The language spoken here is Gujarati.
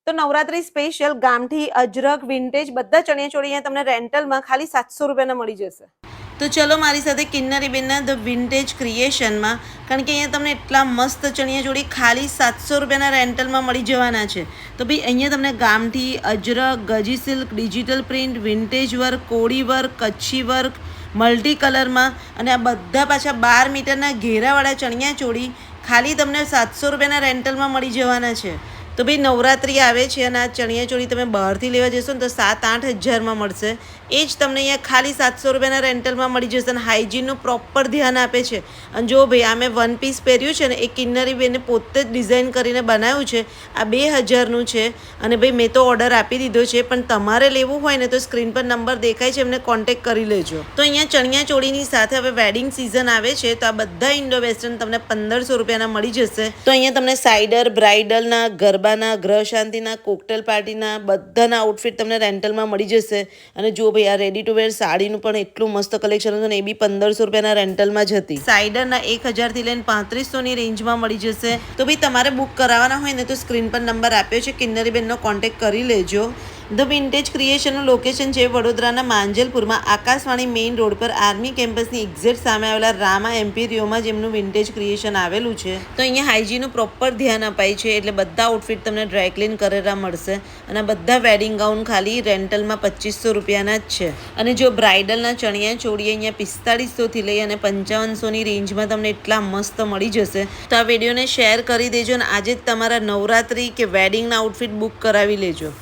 તો નવરાત્રી સ્પેશિયલ ગામઠી, અજરક, વિન્ટેજ બધા ચણિયાચોળી અહીંયા તમને રેન્ટલમાં ખાલી 700 રૂપિયાના મળી જશે. તો ચલો મારી સાથે કિન્નરીબેનના ધ વિન્ટેજ ક્રિએશનમાં, કારણ કે અહીંયા તમને એટલા મસ્ત ચણિયાચોળી ખાલી 700 રૂપિયાના રેન્ટલમાં મળી જવાના છે. તો ભાઈ અહીંયા તમને ગામઠી, Ajrakh, Gaji silk, digital print, vintage work, કોડી વર્ક, કચ્છી વર્ક, મલ્ટી કલરમાં અને આ બધા પાછા 12 મીટરના ઘેરાવાળા ચણિયાચોળી ખાલી તમને 700 રૂપિયાના રેન્ટલમાં મળી જવાના છે. તો ભાઈ નવરાત્રિ આવે છે અને આ ચણિયાચોળી તમે બહારથી લેવા જશો ને તો 7-8 હજારમાં મળશે. એ જ તમને અહીંયા ખાલી 700 રૂપિયાના રેન્ટલમાં મળી જશે અને હાઇજીનનું પ્રોપર ધ્યાન આપે છે. અને જો ભાઈ આ મેં વન પીસ પહેર્યું છે ને એ કિન્નરીબેને પોતે જ ડિઝાઇન કરીને બનાવ્યું છે. આ 2000નું છે અને ભાઈ મેં તો ઓર્ડર આપી દીધો છે, પણ તમારે લેવું હોય ને તો સ્ક્રીન પર નંબર દેખાય છે, એમને કોન્ટેક્ટ કરી લેજો. તો અહીંયા ચણિયાચોળીની સાથે હવે વેડિંગ સિઝન આવે છે તો આ બધા ઇન્ડો વેસ્ટર્ન તમને 1500 રૂપિયાના મળી જશે. તો અહીંયા તમને સાઇડર, બ્રાઇડલના, ગરબાના, ગ્રહ શાંતિના, કોકટેલ પાર્ટીના બધાના આઉટફિટ તમને રેન્ટલમાં મળી જશે. અને જો ભાઈ આ રેડી ટુ વેર સાડીનું પણ એટલું મસ્ત કલેક્શન હતું ને એ બી 1500 રૂપિયાના રેન્ટલમાં જ હતી. સાઇડરના 1000થી લઈને 3500ની રેન્જમાં મળી જશે. તો ભાઈ તમારે બુક કરાવવાના હોય ને તો સ્ક્રીન પર નંબર આપ્યો છે, કિન્નરીબેનનો કોન્ટેક્ટ કરી લેજો. ધ વિન્ટેજ ક્રિએશનનું લોકેશન છે વડોદરાના માંજલપુરમાં, આકાશવાણી મેઇન રોડ પર આર્મી કેમ્પસની એક્ઝેક્ટ સામે આવેલા રામા એમ્પિરિયોમાં જ એમનું વિન્ટેજ ક્રિએશન આવેલું છે. તો અહીંયા હાઇજીનનું પ્રોપર ધ્યાન અપાય છે, એટલે બધા આઉટફિટ તમને ડ્રાયક્લીન કરેલા મળશે. અને બધા વેડિંગ ગાઉન ખાલી રેન્ટલમાં 2500 રૂપિયાના જ છે. અને જો બ્રાઇડલના ચણિયાચોળી અહીંયા 4500થી લઈ અને 5500ની રેન્જમાં તમને એટલા મસ્ત મળી જશે. તો આ વિડીયોને શેર કરી દેજો અને આજે જ તમારા નવરાત્રિ કે વેડિંગના આઉટફિટ બુક કરાવી લેજો.